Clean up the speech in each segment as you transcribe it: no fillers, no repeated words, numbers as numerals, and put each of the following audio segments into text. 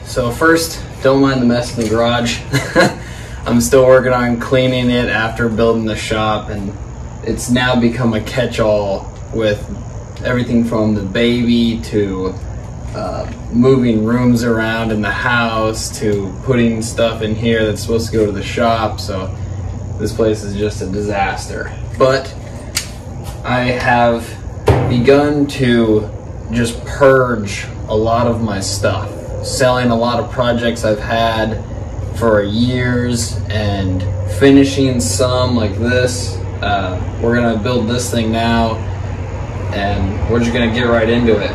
So first, don't mind the mess in the garage. I'm still working on cleaning it after building the shop, and it's now become a catch-all with everything from the baby to moving rooms around in the house to putting stuff in here that's supposed to go to the shop. So this place is just a disaster. But I have begun to just purge a lot of my stuff, selling a lot of projects I've had for years and finishing some like this. We're gonna build this thing now and we're just gonna get right into it.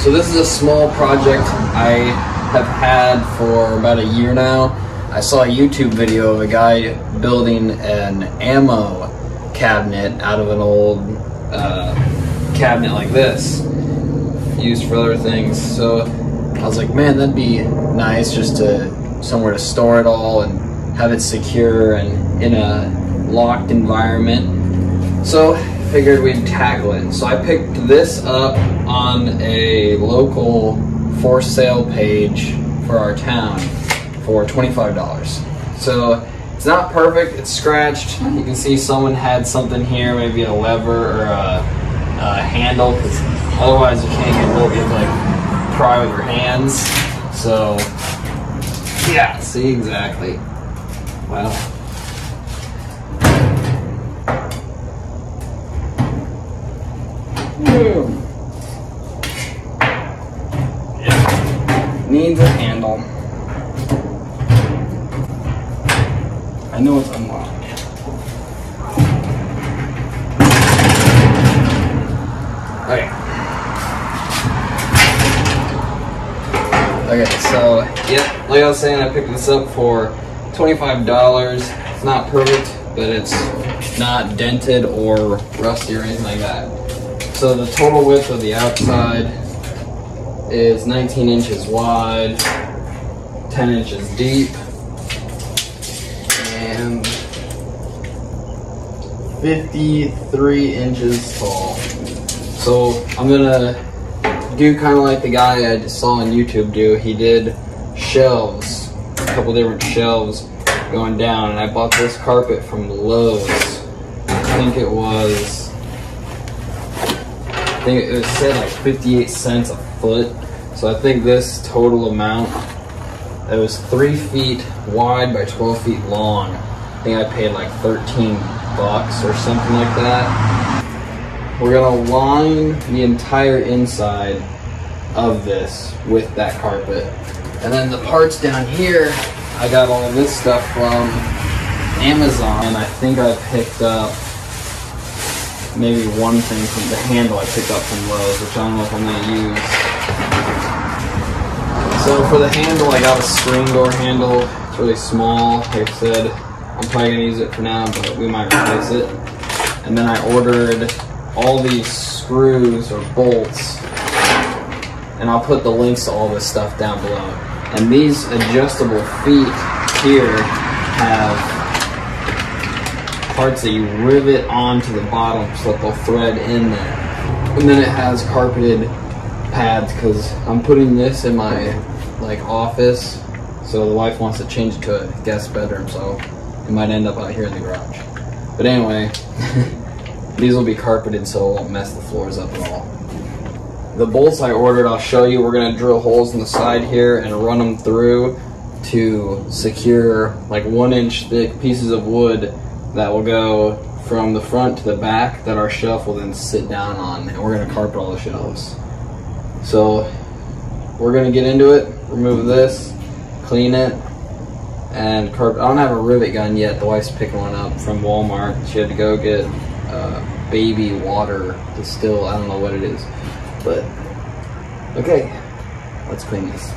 So this is a small project I have had for about a year now. I saw a YouTube video of a guy building an ammo cabinet out of an old cabinet like this, used for other things. So I was like, man, that'd be nice just to somewhere to store it all and have it secure and in a locked environment. So figured we'd tackle it. So I picked this up on a local for sale page for our town for $25. So it's not perfect, it's scratched. You can see someone had something here, maybe a lever or a handle, because otherwise you can't get hold of it. You have to like pry with your hands. So yeah, see, exactly. Well, yeah. Needs a handle. I know it's unlocked. Okay. Okay, so yeah, like I was saying, I picked this up for $25. It's not perfect, but it's not dented or rusty or anything like that. So the total width of the outside is 19 inches wide, 10 inches deep, and 53 inches tall. So I'm gonna do kind of like the guy I just saw on YouTube do. He did shelves, a couple different shelves going down, and I bought this carpet from Lowe's. I think it said like 58 cents a foot. So I think this total amount, it was 3 feet wide by 12 feet long. I think I paid like 13 bucks or something like that. We're gonna line the entire inside of this with that carpet. And then the parts down here, I got all this stuff from Amazon, and I think I picked up maybe one thing from the handle I picked up from Lowe's, which I don't know if I'm gonna use. So for the handle, I got a screen door handle. It's really small. Like I said, I'm probably gonna use it for now, but we might replace it. And then I ordered all these screws or bolts, and I'll put the links to all this stuff down below. And these adjustable feet here have parts that you rivet onto the bottom so that they'll thread in there. And then it has carpeted pads, because I'm putting this in my office, so the wife wants to change it to a guest bedroom, so it might end up out here in the garage. But anyway, these will be carpeted so it won't mess the floors up at all. The bolts I ordered, I'll show you. We're gonna drill holes in the side here and run them through to secure like 1-inch thick pieces of wood that will go from the front to the back that our shelf will then sit down on, and we're gonna carpet all the shelves. So we're gonna get into it, remove this, clean it, and carpet. I don't have a rivet gun yet. The wife's picking one up from Walmart. She had to go get baby water distilled. I don't know what it is, but okay, let's clean this.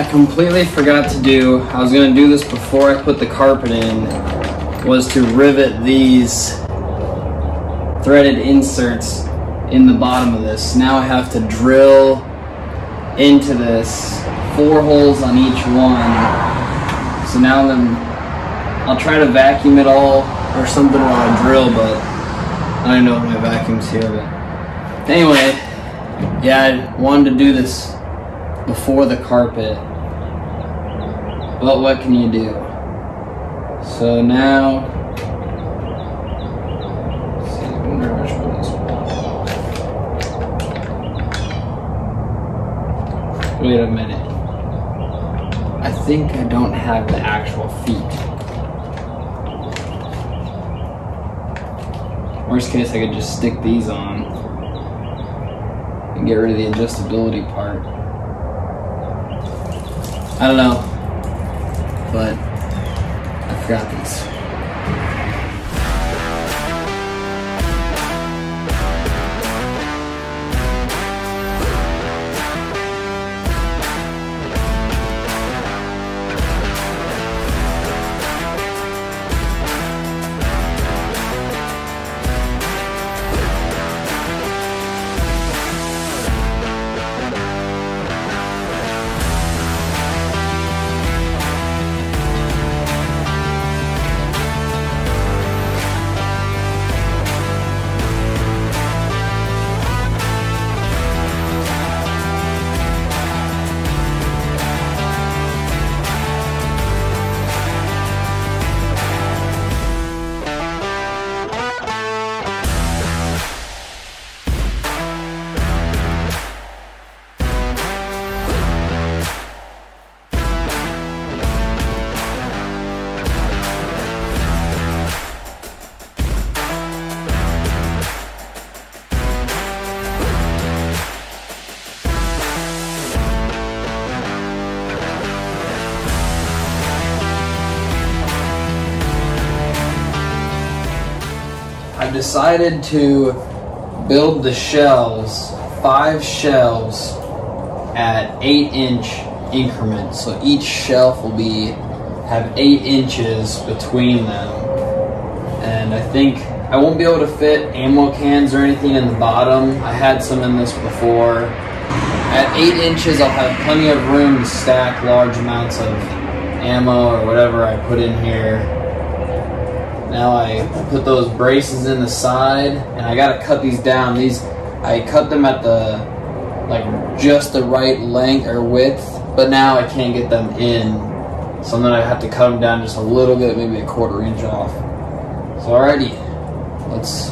completely forgot to do, I was gonna do this before I put the carpet in, was to rivet these threaded inserts in the bottom of this. Now I have to drill into this, 4 holes on each one. So now I'll try to vacuum it all or something while I drill, but I don't know if my vacuum's here. But anyway, yeah, I wanted to do this before the carpet, but what can you do? So now, let's see, I wonder which one this one. Wait a minute. I think I don't have the actual feet. Worst case, I could just stick these on and get rid of the adjustability part. I don't know, but I forgot these. I decided to build the shelves, 5 shelves at 8-inch increments. So each shelf will have 8 inches between them. And I think I won't be able to fit ammo cans or anything in the bottom. I had some in this before. At 8 inches, I'll have plenty of room to stack large amounts of ammo or whatever I put in here. Now I put those braces in the side, and I gotta cut these down. I cut them at just the right length or width, but now I can't get them in. So then I have to cut them down just a little bit, maybe a 1/4 inch off. So alrighty, let's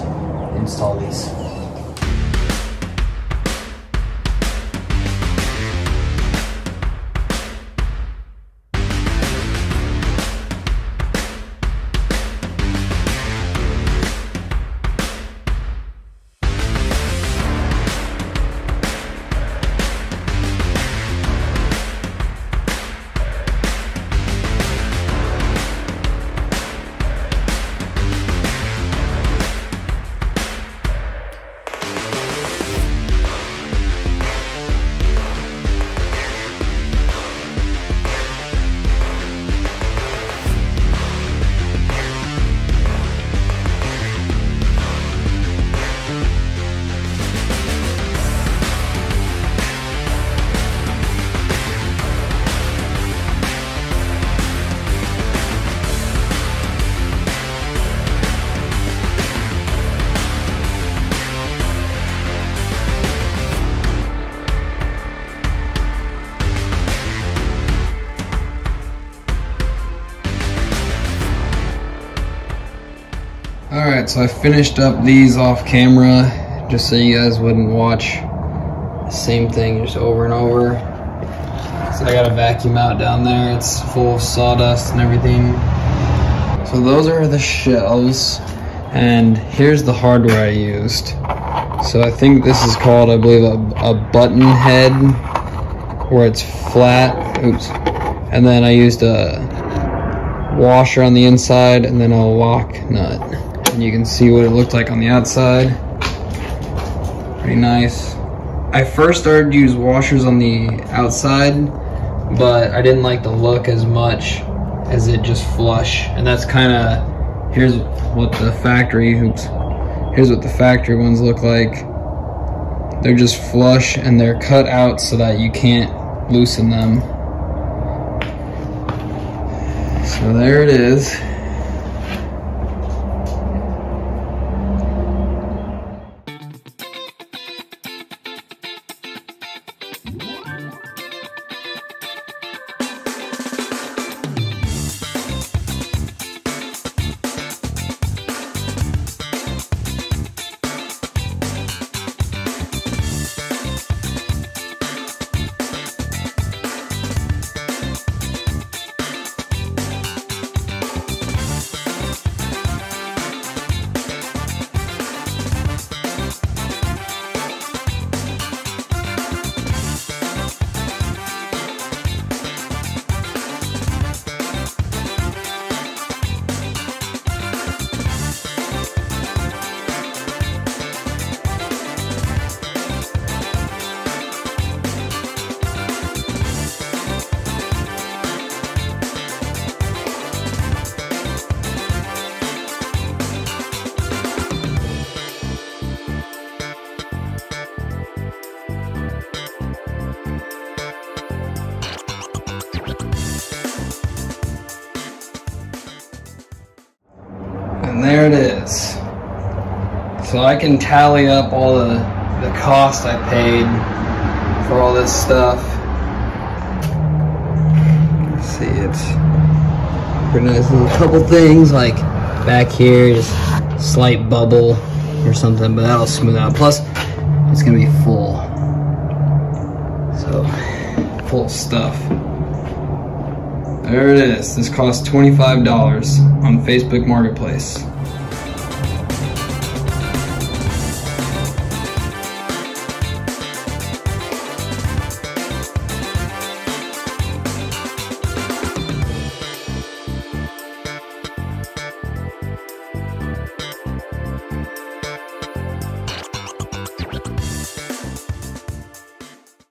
install these. Alright, so I finished up these off camera just so you guys wouldn't watch the same thing just over and over. So I got a vacuum out down there, it's full of sawdust and everything. So those are the shelves, and here's the hardware I used. So I think this is called, I believe, a button head, where it's flat. Oops. And then I used a washer on the inside, and then a lock nut. And you can see what it looked like on the outside. Pretty nice. I first started to use washers on the outside, but I didn't like the look as much as it just flush. And that's kind of, here's what the factory ones look like. They're just flush and they're cut out so that you can't loosen them. So there it is. And there it is. So I can tally up all the cost I paid for all this stuff. Let's see, it's pretty nice little couple things, like back here, just slight bubble or something, but that'll smooth out. Plus, it's gonna be full. So, full stuff. There it is. This cost $25 on Facebook Marketplace.